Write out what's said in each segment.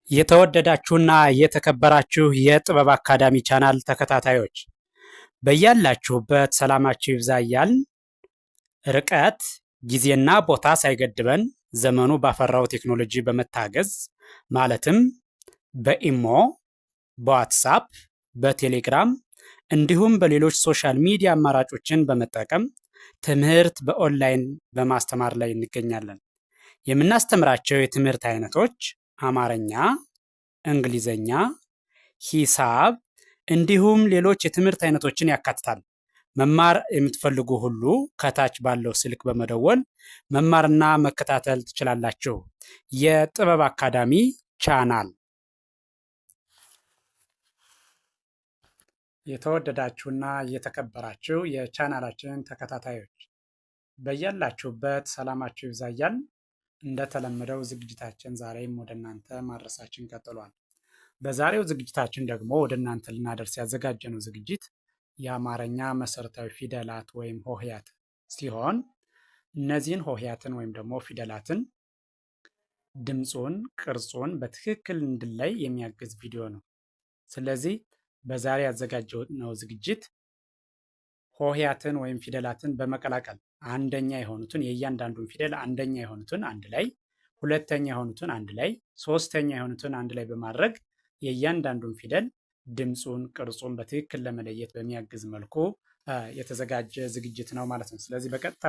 የተወደዳችሁና የተከበራችሁ የጥበብ አካዳሚ ቻናል ተከታታዮች በያላችሁበት ሰላማችሁ ይብዛ እያልን ርቀት ጊዜና ቦታ ሳይገድበን ዘመኑ ባፈራው ቴክኖሎጂ በመታገዝ ማለትም በኢሞ፣ በዋትሳፕ፣ በቴሌግራም እንዲሁም በሌሎች ሶሻል ሚዲያ አማራጮችን በመጠቀም ትምህርት በኦንላይን በማስተማር ላይ እንገኛለን። የምናስተምራቸው የትምህርት አይነቶች አማርኛ፣ እንግሊዘኛ፣ ሂሳብ እንዲሁም ሌሎች የትምህርት አይነቶችን ያካትታል። መማር የምትፈልጉ ሁሉ ከታች ባለው ስልክ በመደወል መማርና መከታተል ትችላላችሁ። የጥበብ አካዳሚ ቻናል። የተወደዳችሁና የተከበራችሁ የቻናላችን ተከታታዮች በያላችሁበት ሰላማችሁ ይብዛ እያልን እንደተለመደው ዝግጅታችን ዛሬም ወደ እናንተ ማድረሳችን ቀጥሏል። በዛሬው ዝግጅታችን ደግሞ ወደ እናንተ ልናደርስ ያዘጋጀነው ዝግጅት የአማርኛ መሰረታዊ ፊደላት ወይም ሆሄያት ሲሆን እነዚህን ሆሄያትን ወይም ደግሞ ፊደላትን ድምፁን፣ ቅርጹን በትክክል እንድንለይ የሚያግዝ ቪዲዮ ነው። ስለዚህ በዛሬ ያዘጋጀነው ዝግጅት ሆሄያትን ወይም ፊደላትን በመቀላቀል አንደኛ የሆኑትን የእያንዳንዱን ፊደል አንደኛ የሆኑትን አንድ ላይ፣ ሁለተኛ የሆኑትን አንድ ላይ፣ ሶስተኛ የሆኑትን አንድ ላይ በማድረግ የእያንዳንዱን ፊደል ድምፁን፣ ቅርጹን በትክክል ለመለየት በሚያግዝ መልኩ የተዘጋጀ ዝግጅት ነው ማለት ነው። ስለዚህ በቀጥታ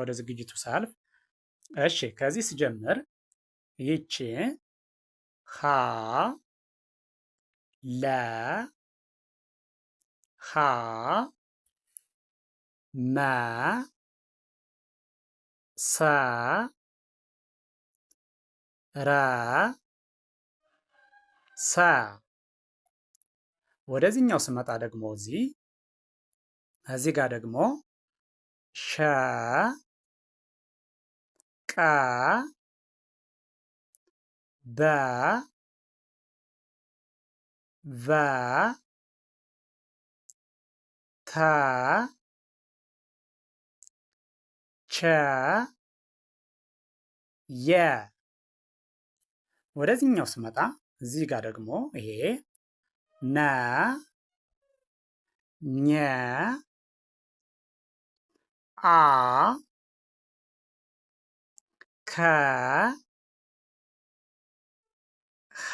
ወደ ዝግጅቱ ሳልፍ እሺ፣ ከዚህ ስጀምር ይቺ ሀ ለ ሀ መ ሰ ረ ሰ። ወደዚህኛው ስመጣ ደግሞ እዚህ ጋር ደግሞ ሸ ቀ በ ቨ ተ ቸ የ። ወደዚህኛው ስመጣ እዚህ ጋር ደግሞ ይሄ ነ ኘ አ ከ ኸ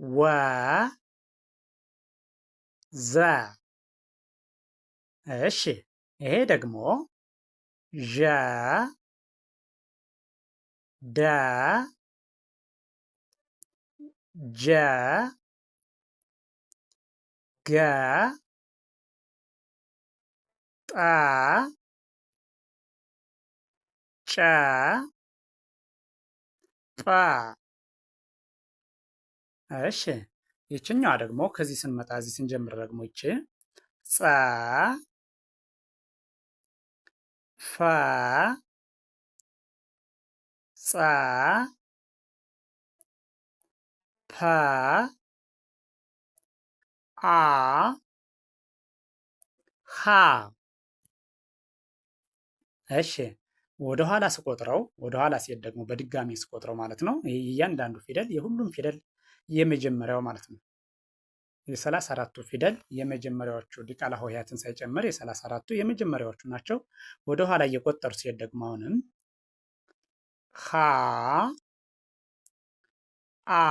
ወ ዘ። እሺ፣ ይሄ ደግሞ ዠ ደ ጀ ገ ጠ ጨ ጰ። እሺ፣ ይችኛዋ ደግሞ ከዚህ ስንመጣ እዚህ ስንጀምር ደግሞ ይቺ ጸ ፈ ጸ ፐ አ ሀ። እሺ፣ ወደኋላ ሲሄድ ደግሞ በድጋሚ ስቆጥረው ማለት ነው እያንዳንዱ ፊደል የሁሉም ፊደል የመጀመሪያው ማለት ነው። የ34ቱ ፊደል የመጀመሪያዎቹ ዲቃላ ሆሄያትን ሳይጨምር የ34ቱ የመጀመሪያዎቹ ናቸው። ወደኋላ እየቆጠሩ ሲሄድ ደግሞ አሁንም ሀ አ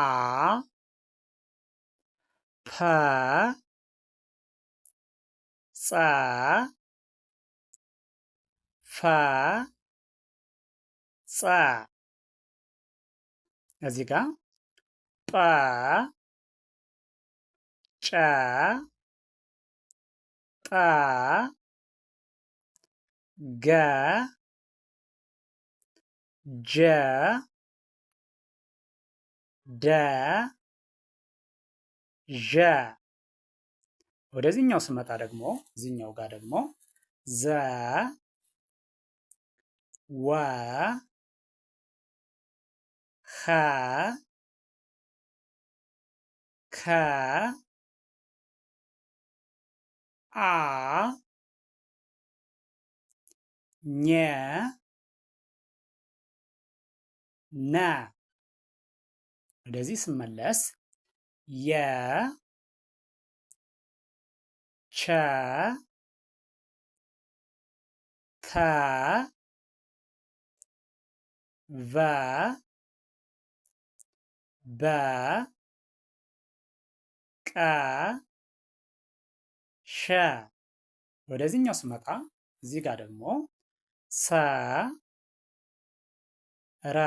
ፐ ጸ ፈ ጸ። እዚህ ጋር ጰ ጨ ጠ ገ ጀ ደ ዠ። ወደዚህኛው ስመጣ ደግሞ እዚህኛው ጋር ደግሞ ዘ ወ ኸ ከ አ ኘ ነ ወደዚህ ስመለስ የ ቸ ተ ቨ በ ቀ ሸ ወደዚህኛው ስመጣ እዚህ ጋር ደግሞ ሰ ረ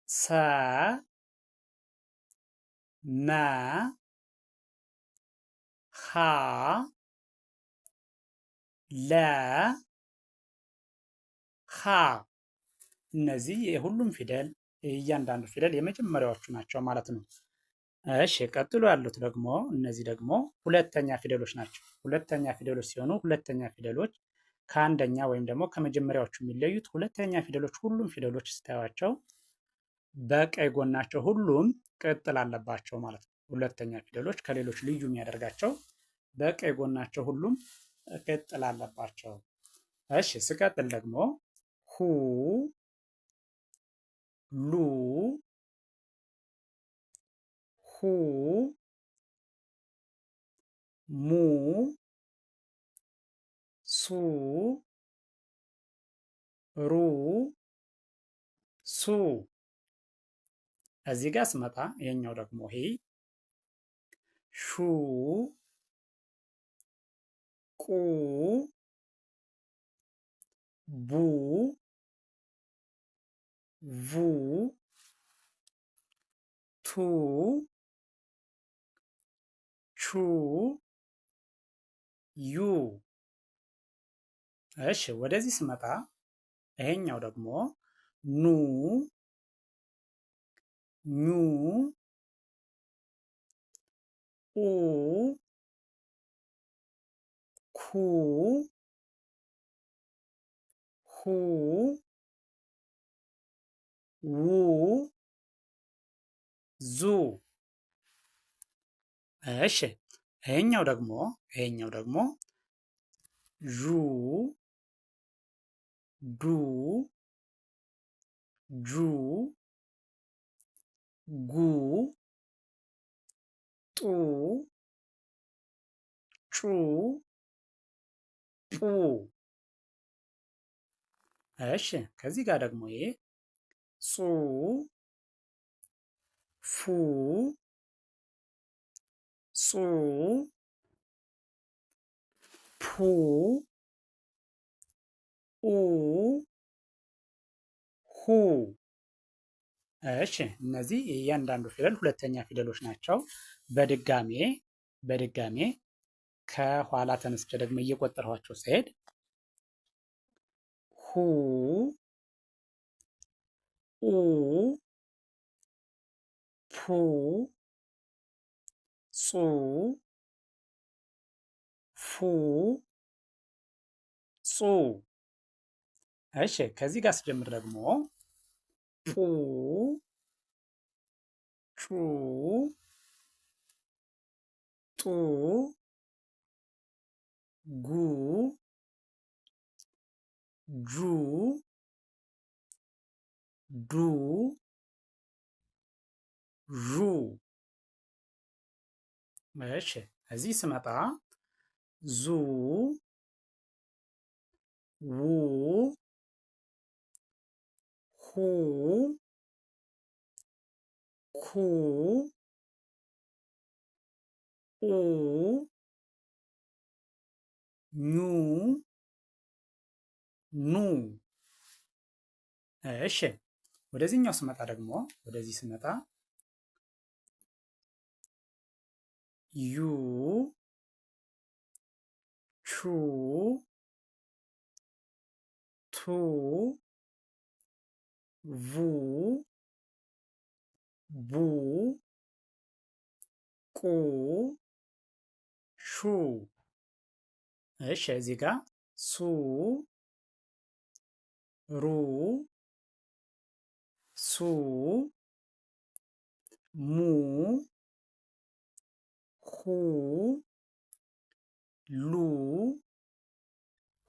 ሰ መ ሀ ለ ሀ እነዚህ የሁሉም ፊደል እያንዳንዱ ፊደል የመጀመሪያዎቹ ናቸው ማለት ነው። እሺ ቀጥሎ ያሉት ደግሞ እነዚህ ደግሞ ሁለተኛ ፊደሎች ናቸው። ሁለተኛ ፊደሎች ሲሆኑ ሁለተኛ ፊደሎች ከአንደኛ ወይም ደግሞ ከመጀመሪያዎቹ የሚለዩት ሁለተኛ ፊደሎች ሁሉም ፊደሎች ስታዩቸው በቀኝ ጎናቸው ሁሉም ቅጥል አለባቸው ማለት ነው። ሁለተኛ ፊደሎች ከሌሎች ልዩ የሚያደርጋቸው በቀኝ ጎናቸው ሁሉም ቅጥል አለባቸው። እሺ ስቀጥል ደግሞ ሁ ሉ ሁ ሙ ሱ ሩ ሱ እዚህ ጋር ስመጣ ይሄኛው ደግሞ ይሄ ሹ ቁ ቡ ቡ ቱ ቹ ዩ እሺ ወደዚህ ስመጣ ይሄኛው ደግሞ ኑ ኙ ኡ ኩ ሁ ው ዙ እሺ ይሄኛው ደግሞ ዡ ዱ ጁ ጉ ጡ ጩ ጡ እሺ ከዚህ ጋር ደግሞ ይሄ ጹ ፉ ጹ ፑ ኡ ሁ እሺ እነዚህ የእያንዳንዱ ፊደል ሁለተኛ ፊደሎች ናቸው። በድጋሜ ከኋላ ተነስቼ ደግሞ እየቆጠርኋቸው ስሄድ ሁ ኡ ፑ ጹ ፉ ጹ እሺ ከዚህ ጋር ስጀምር ደግሞ ጡ ጩ ጡ ጉ ጁ ዱ ዡ እሺ እዚህ ስመጣ ዙ ው ሁ ኩ ኡ ኙ ኑ እሺ ወደዚህኛው ስመጣ ደግሞ ወደዚህ ስመጣ ዩ ቹ ቱ ቡ ቡ ቁ ሹ እሺ እዚህ ጋር ሱ ሩ ሱ ሙ ሁ ሉ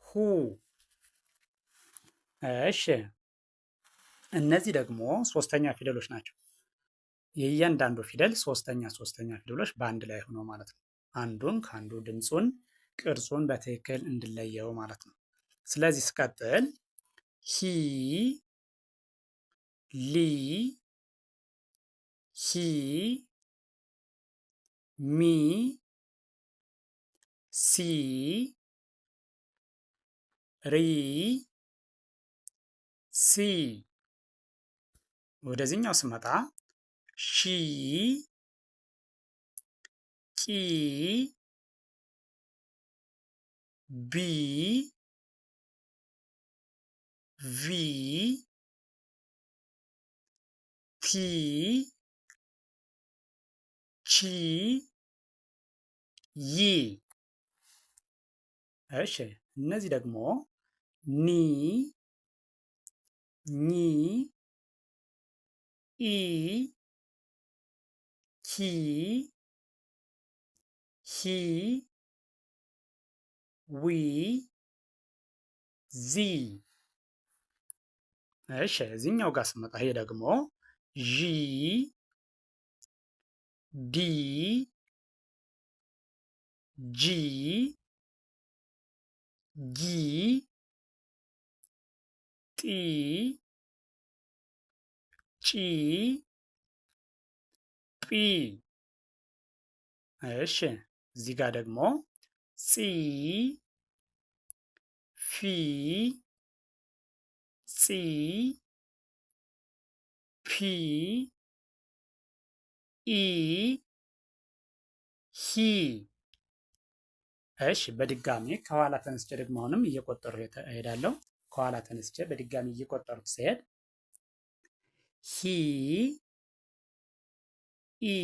ሁ እሺ እነዚህ ደግሞ ሶስተኛ ፊደሎች ናቸው። የእያንዳንዱ ፊደል ሶስተኛ ፊደሎች በአንድ ላይ ሆነው ማለት ነው። አንዱን ከአንዱ ድምፁን፣ ቅርጹን በትክክል እንድለየው ማለት ነው። ስለዚህ ስቀጥል ሂ ሊ ሂ ሚ ሲ ሪ ሲ ወደዚህኛው ስመጣ ሺ ቂ ቢ ቪ ቲ ቺ ይ። እሺ እነዚህ ደግሞ ኒ ኚ ኢ ኪ ሂ ዊ ዚ። እሺ እዚህኛው ጋር ስመጣ ይሄ ደግሞ ዢ ዲ ጂ ጊ ጢ ጪ ጲ። እሺ እዚህ ጋር ደግሞ ጺ ፊ ጺ ፊ ኢ ሂ። እሺ በድጋሚ ከኋላ ተነስቼ ደግሞ አሁንም እየቆጠሩ እሄዳለሁ። ከኋላ ተነስቼ በድጋሚ እየቆጠሩት ሲሄድ ሂ ኢ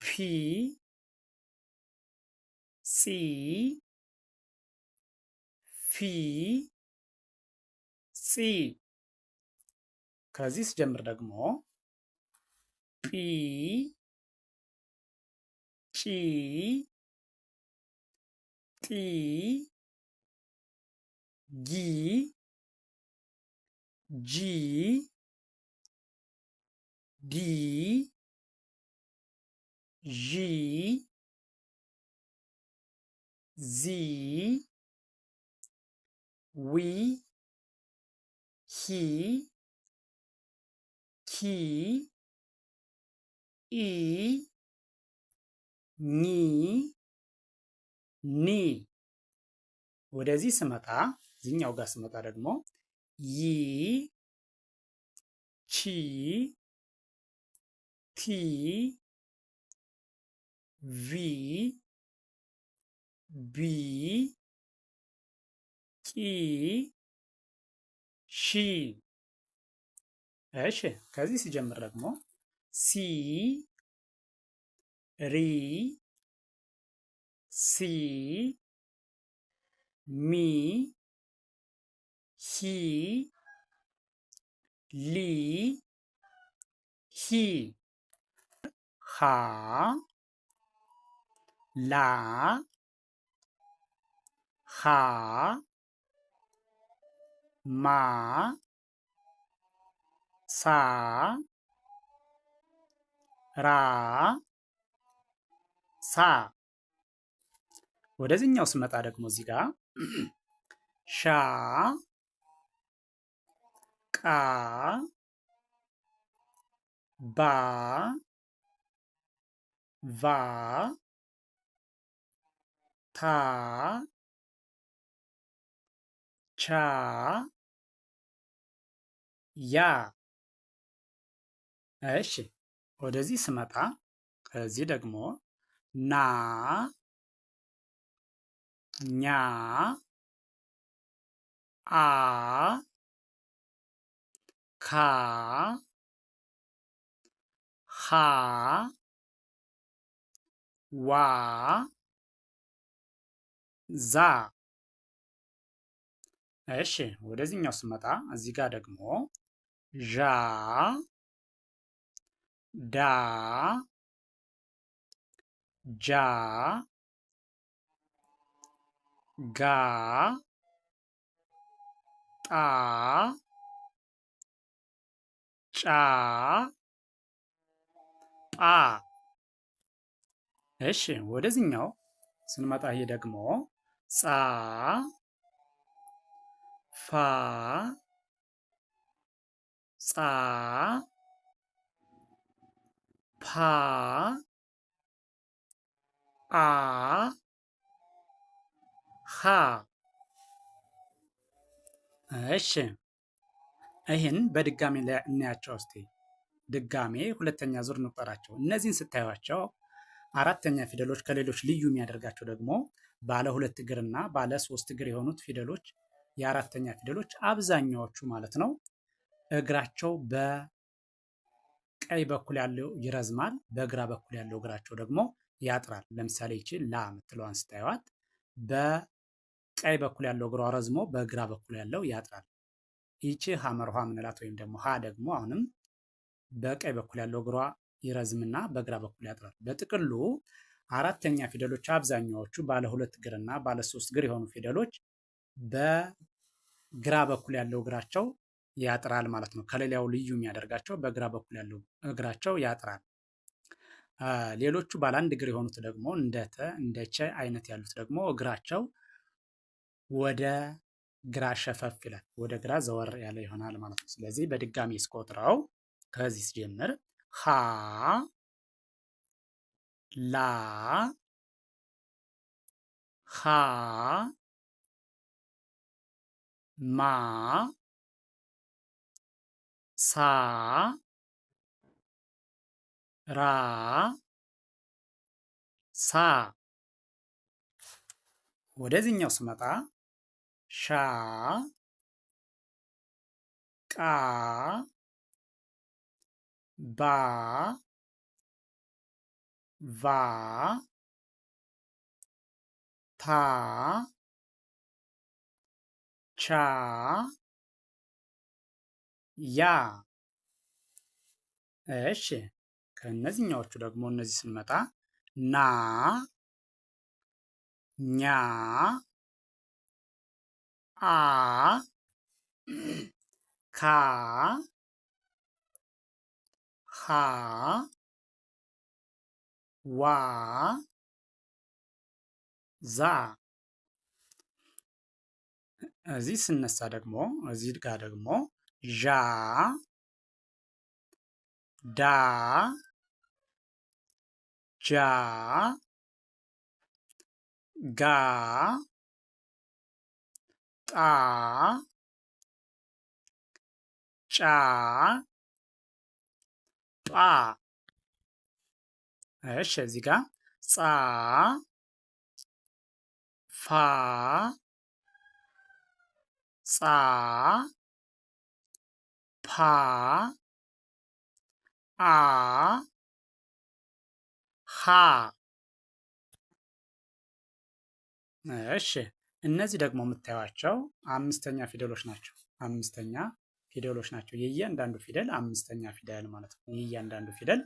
ፊ ጺ ፊ ጺ። ከዚህ ስጀምር ደግሞ ጲ ጪ ጢ ጊ ጂ ዲ ዢ ዚ ዊ ሂ ኪ ኢ ኒ ኒ። ወደዚህ ስመጣ እዚህኛው ጋር ስመጣ ደግሞ ይ ቺ ቲ ቪ ቢ ቂ ሺ። እሺ ከዚህ ሲጀምር ደግሞ ሲ ሪ ሲ ሚ ሂ ሊ ሂ ሃ ላ ሃ ማ ሳ ራ ሳ። ወደዚህኛው ስመጣ ደግሞ እዚህ ጋር ሻ ቃ ባ ቫ ታ ቻ ያ። እሺ ወደዚህ ስመጣ ከዚህ ደግሞ ና ኛ አ ካ ሃ ዋ ዛ። እሺ ወደዚህኛው ስመጣ እዚህ ጋር ደግሞ ዣ ዳ ጃ ጋ ጣ ጫ ጳ። እሺ ወደዚህኛው ስንመጣ ይሄ ደግሞ ጻ ፋ ጻ ፓ አ ሀ። እሺ ይህን በድጋሚ እናያቸው እስቲ። ድጋሜ ሁለተኛ ዙር እንቁጠራቸው። እነዚህን ስታዩቸው አራተኛ ፊደሎች ከሌሎች ልዩ የሚያደርጋቸው ደግሞ ባለ ሁለት እግር እና ባለ ሶስት እግር የሆኑት ፊደሎች የአራተኛ ፊደሎች አብዛኛዎቹ ማለት ነው እግራቸው በቀኝ በኩል ያለው ይረዝማል፣ በግራ በኩል ያለው እግራቸው ደግሞ ያጥራል። ለምሳሌ ይቺ ላ የምትለዋን ስታዩት በቀኝ በኩል ያለው እግሯ ረዝሞ በግራ በኩል ያለው ያጥራል። ይቺ ሐመር ውሃ ምንላት ወይም ደግሞ ሀ ደግሞ አሁንም በቀኝ በኩል ያለው እግሯ ይረዝምና በግራ በኩል ያጥራል። በጥቅሉ አራተኛ ፊደሎች አብዛኛዎቹ ባለ ሁለት እግርና ባለ ሶስት እግር የሆኑ ፊደሎች በግራ በኩል ያለው እግራቸው ያጥራል ማለት ነው። ከሌላው ልዩ የሚያደርጋቸው በግራ በኩል ያለው እግራቸው ያጥራል። ሌሎቹ ባለ አንድ እግር የሆኑት ደግሞ እንደ ተ እንደ ቸ አይነት ያሉት ደግሞ እግራቸው ወደ ግራ ሸፈፍ ይላል፣ ወደ ግራ ዘወር ያለ ይሆናል ማለት ነው። ስለዚህ በድጋሚ ስቆጥረው ከዚህ ሲጀምር ሀ ላ ሀ ማ ሳ ራ ሳ። ወደዚህኛው ስመጣ ሻ ቃ ባ ቫ ታ ቻ ያ። እሺ ከእነዚህኛዎቹ ደግሞ እነዚህ ስንመጣ ና ኛ አ ካ ሀ ዋ ዛ። እዚህ ስነሳ ደግሞ እዚህ ጋር ደግሞ ዣ ዳ ጃ ጋ ጣ ጫ ጳ። እሺ እዚህ ጋር ጻ ፋ ጻ ፓ አ ሀ። እሺ እነዚህ ደግሞ የምታዩቸው አምስተኛ ፊደሎች ናቸው። አምስተኛ ፊደሎች ናቸው። የእያንዳንዱ ፊደል አምስተኛ ፊደል ማለት ነው። የእያንዳንዱ ፊደል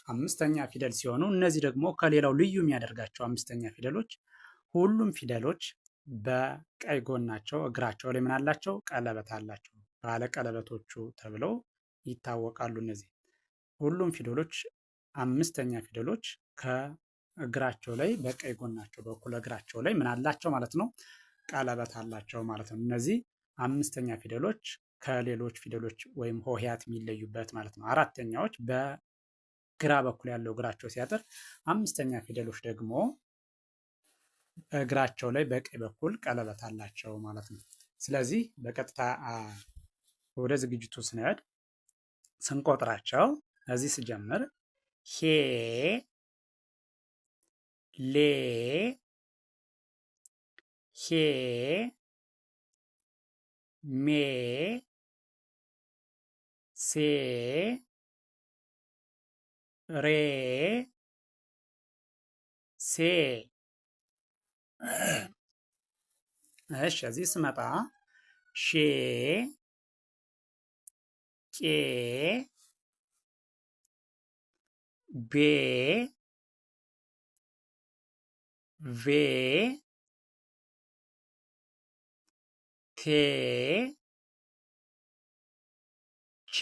አምስተኛ ፊደል ሲሆኑ እነዚህ ደግሞ ከሌላው ልዩ የሚያደርጋቸው አምስተኛ ፊደሎች ሁሉም ፊደሎች በቀኝ ጎናቸው እግራቸው ላይ ምን አላቸው? ቀለበት አላቸው። ባለ ቀለበቶቹ ተብለው ይታወቃሉ። እነዚህ ሁሉም ፊደሎች አምስተኛ ፊደሎች ከእግራቸው ላይ በቀኝ ጎናቸው በኩል እግራቸው ላይ ምን አላቸው ማለት ነው? ቀለበት አላቸው ማለት ነው። እነዚህ አምስተኛ ፊደሎች ከሌሎች ፊደሎች ወይም ሆሄያት የሚለዩበት ማለት ነው። አራተኛዎች በግራ በኩል ያለው እግራቸው ሲያጥር፣ አምስተኛ ፊደሎች ደግሞ እግራቸው ላይ በቀኝ በኩል ቀለበት አላቸው ማለት ነው። ስለዚህ በቀጥታ ወደ ዝግጅቱ ስንሄድ ስንቆጥራቸው እዚህ ስጀምር ሄ ሌ ሄ ሜ ሴ ሬ ሴ። እሺ እዚህ ስመጣ ሼ ቄ ቤ ቬ ቴ ቼ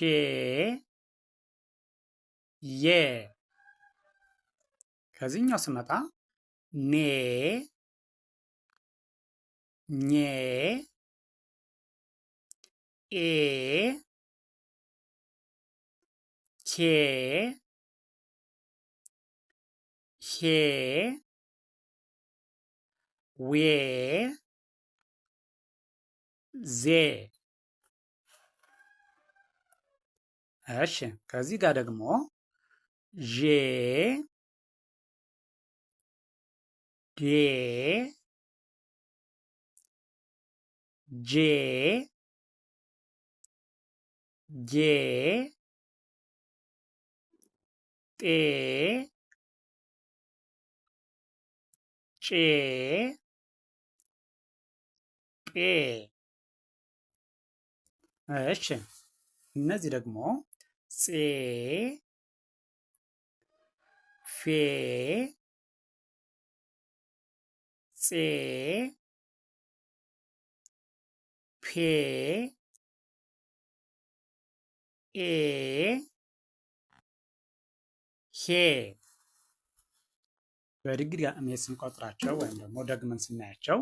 የ ከዚህኛው ስመጣ ኔ ኜ ኤ ኬ ሄ ዌ ዜ እሺ ከዚህ ጋር ደግሞ ዤ ዴ ጄ ጌ ጤ ጬ ጴ እሺ እነዚህ ደግሞ ፄ ፌ ፄ ፔ ኤ ሄ በድጋሚ ስንቆጥራቸው ወይም ደግሞ ደግመን ስናያቸው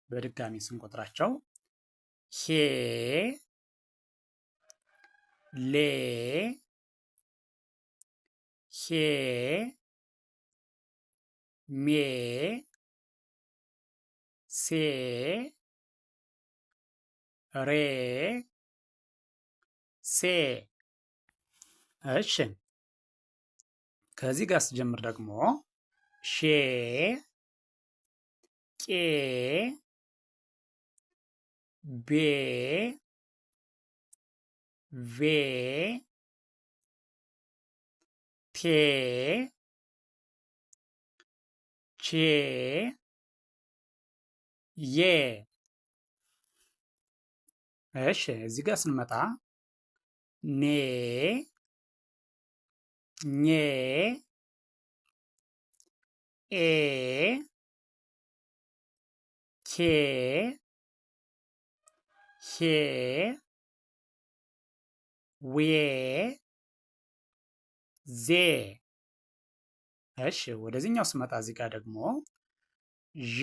በድጋሚ ስንቆጥራቸው ሄ ሌ ሄ ሜ ሴ ሬ ሴ እሺ ከዚህ ጋር ስጀምር ደግሞ ሼ ቄ ቤ ቬ ቴ ቼ ዬ እሺ እዚህ ጋር ስንመጣ ኔ ኜ ኤ ኬ ሄ ዌ ዜ እሺ ወደዚህኛው ስመጣ እዚህ ጋር ደግሞ ዤ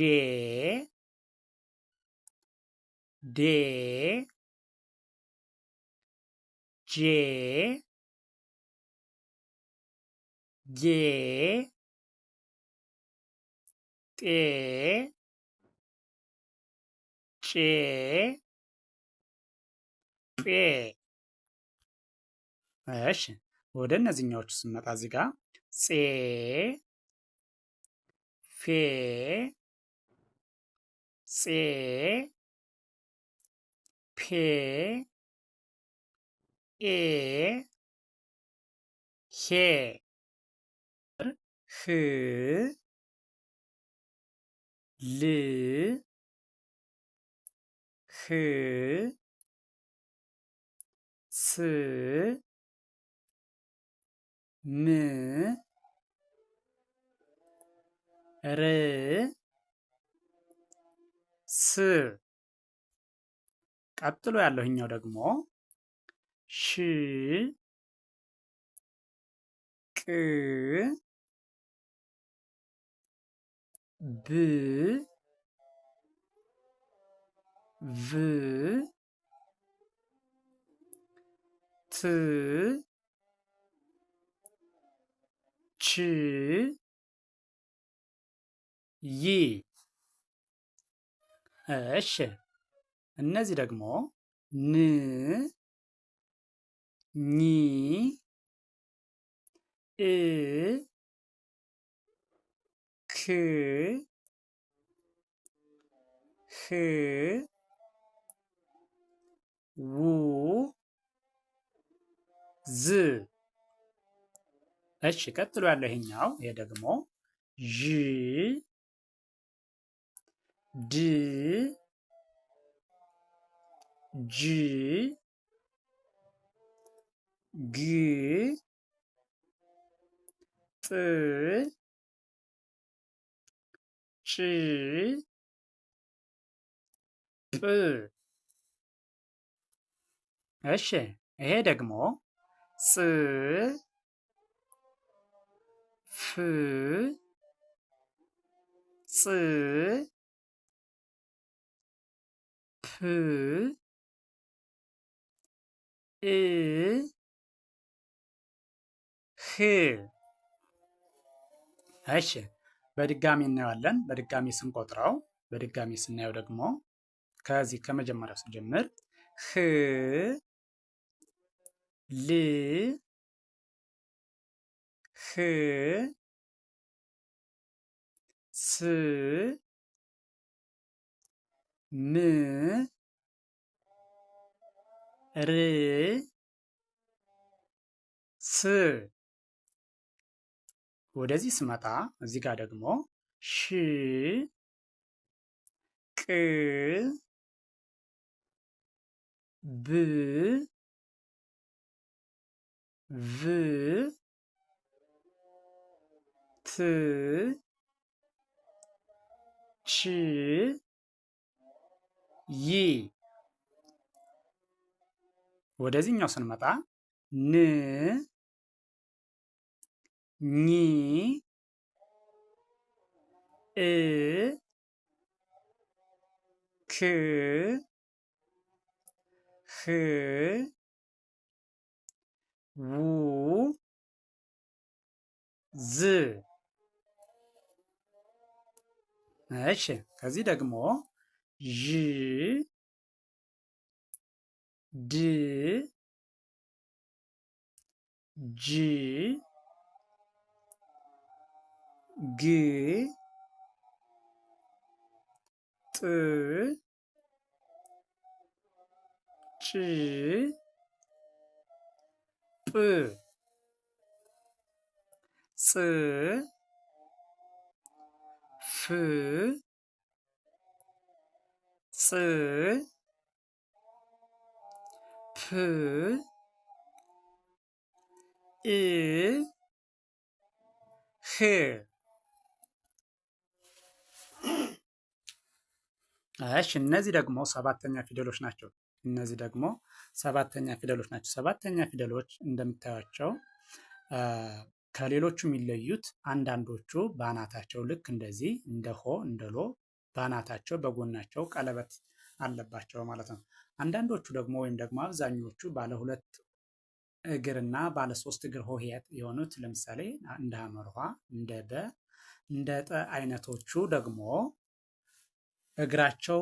ዴ ጄ ጌ ጤ ጬ ጴ እሺ ወደ እነዚህኛዎቹ ስንመጣ እዚህ ጋር ፄ ፌ ፄ ፔ ኤ ሄ ህ ል ህ ስ ም ር ስ ቀጥሎ ያለውኛው ደግሞ ሽ ቅ ብ ቭ ት ች ይ እሺ እነዚህ ደግሞ ን ኒ እ ክ ህ ው ዝ እሺ ቀጥሎ ያለው ይሄኛው ይሄ ደግሞ ዥ ድ ጅ ግ ጥ ጭ ጵ እሺ ይሄ ደግሞ ጽ ፍ ጽ ፕ እ ህ። እሺ በድጋሚ እናየዋለን። በድጋሚ ስንቆጥረው በድጋሚ ስናየው ደግሞ ከዚህ ከመጀመሪያው ስንጀምር ህ ል ህ ስ ም ር ስ። ወደዚህ ስመጣ እዚህ ጋር ደግሞ ሽ ቅ ብ ቭ ት ች ይ። ወደዚህኛው ስንመጣ ን ኝ እ ክ ህ ው ዝ። እሺ ከዚህ ደግሞ ዥ ድ ጅ ግ ጥ ጭ ጵ ጽ ፍ ጽ ፕ እ ህ። እሺ እነዚህ ደግሞ ሰባተኛ ፊደሎች ናቸው። እነዚህ ደግሞ ሰባተኛ ፊደሎች ናቸው። ሰባተኛ ፊደሎች እንደምታዩቸው ከሌሎቹ የሚለዩት አንዳንዶቹ ባናታቸው ልክ እንደዚህ እንደ ሆ እንደ ሎ ባናታቸው በጎናቸው ቀለበት አለባቸው ማለት ነው። አንዳንዶቹ ደግሞ ወይም ደግሞ አብዛኞቹ ባለ ሁለት እግርና ባለ ሶስት እግር ሆሄያት የሆኑት ለምሳሌ እንደ ሐመርኋ እንደ በ እንደ ጠ አይነቶቹ ደግሞ እግራቸው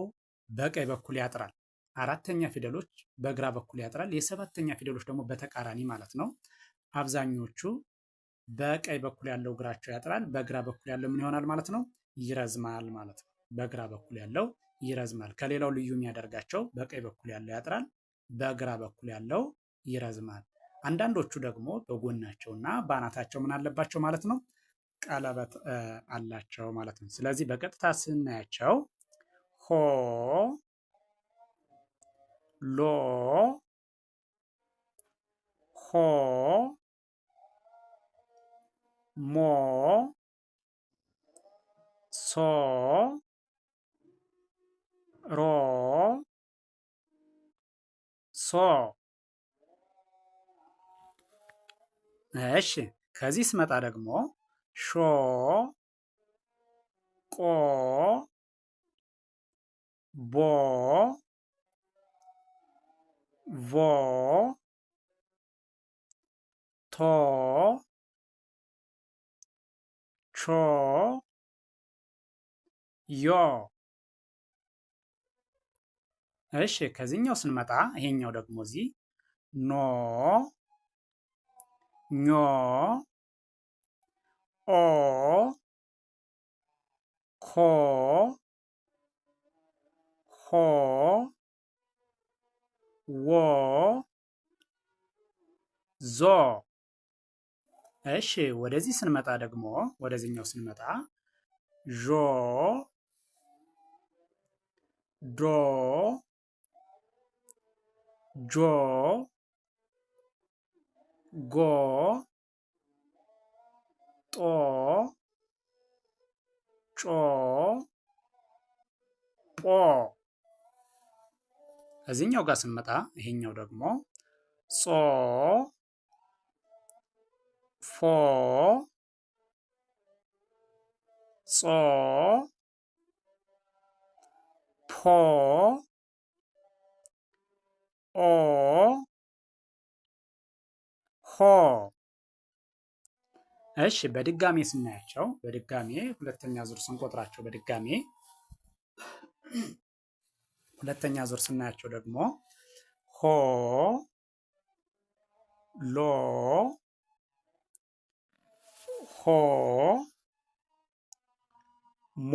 በቀኝ በኩል ያጥራል። አራተኛ ፊደሎች በግራ በኩል ያጥራል። የሰባተኛ ፊደሎች ደግሞ በተቃራኒ ማለት ነው። አብዛኞቹ በቀኝ በኩል ያለው እግራቸው ያጥራል፣ በግራ በኩል ያለው ምን ይሆናል ማለት ነው? ይረዝማል ማለት ነው። በግራ በኩል ያለው ይረዝማል። ከሌላው ልዩ የሚያደርጋቸው በቀኝ በኩል ያለው ያጥራል፣ በግራ በኩል ያለው ይረዝማል። አንዳንዶቹ ደግሞ በጎናቸውና በአናታቸው ምን አለባቸው ማለት ነው? ቀለበት አላቸው ማለት ነው። ስለዚህ በቀጥታ ስናያቸው ሆ ሎ ሆ ሞ ሶ ሮ ሶ። እሺ ከዚህ ስመጣ ደግሞ ሾ ቆ ቦ ቮ ቶ ቾ ዮ። እሺ ከዚህኛው ስንመጣ ይሄኛው ደግሞ እዚህ ኖ ኞ ኦ ኮ ሆ ዎ ዞ። እሺ ወደዚህ ስንመጣ ደግሞ ወደዚህኛው ስንመጣ ዦ ዶ ጆ ጎ ጦ ጮ ጶ። እዚህኛው ጋር ስንመጣ ይሄኛው ደግሞ ጾ ፎ ጾ ፖ ኦ ሆ። እሺ በድጋሜ ስናያቸው በድጋሜ ሁለተኛ ዙር ስንቆጥራቸው ሁለተኛ ዙር ስናያቸው ደግሞ ሆ ሎ ሆ ሞ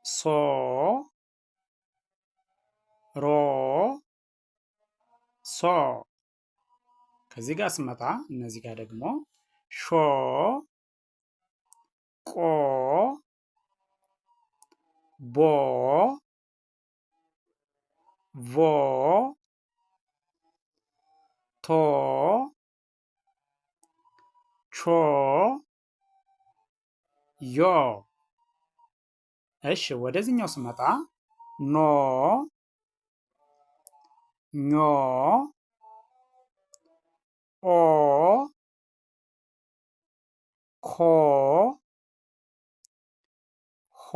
ሶ ሮ ሶ። ከዚህ ጋር ስመጣ እነዚህ ጋር ደግሞ ሾ ቆ ቦ ቮ ቶ ቾ ዮ። እሺ ወደዚህኛው ስመጣ ኖ ኞ ኦ ኮ ሆ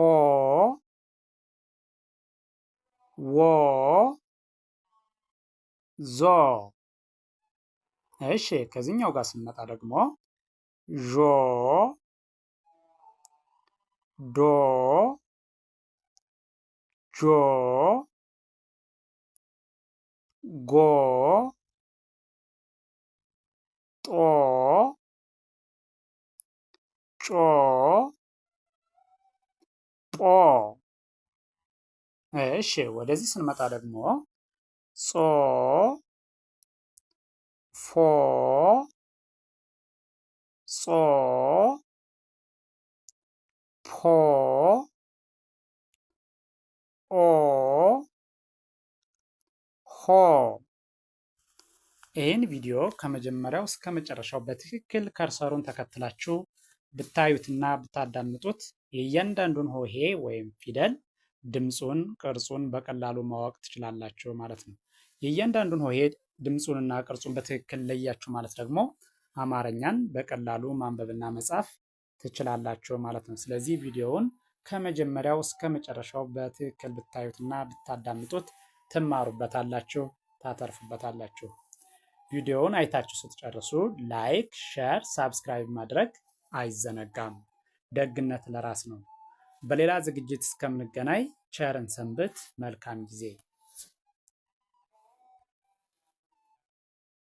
ዎ ዞ። እሺ ከዚህኛው ጋር ስንመጣ ደግሞ ዦ ዶ ጆ ጎ ጦ ጮ ጶ። እሺ ወደዚህ ስንመጣ ደግሞ ጾ ፎ ጾ ፖ ኦ ሆ። ይህን ቪዲዮ ከመጀመሪያው እስከ መጨረሻው በትክክል ከርሰሩን ተከትላችሁ ብታዩትና ብታዳምጡት የእያንዳንዱን ሆሄ ወይም ፊደል ድምፁን፣ ቅርጹን በቀላሉ ማወቅ ትችላላችሁ ማለት ነው። የእያንዳንዱን ሆሄ ድምፁንና ቅርጹን በትክክል ለያችሁ ማለት ደግሞ አማርኛን በቀላሉ ማንበብና መጻፍ ትችላላችሁ ማለት ነው። ስለዚህ ቪዲዮውን ከመጀመሪያው እስከ መጨረሻው በትክክል ብታዩትና ብታዳምጡት ትማሩበታላችሁ፣ ታተርፉበታላችሁ። ቪዲዮውን አይታችሁ ስትጨርሱ ላይክ፣ ሼር፣ ሳብስክራይብ ማድረግ አይዘነጋም። ደግነት ለራስ ነው። በሌላ ዝግጅት እስከምንገናኝ ቸርን ሰንብት። መልካም ጊዜ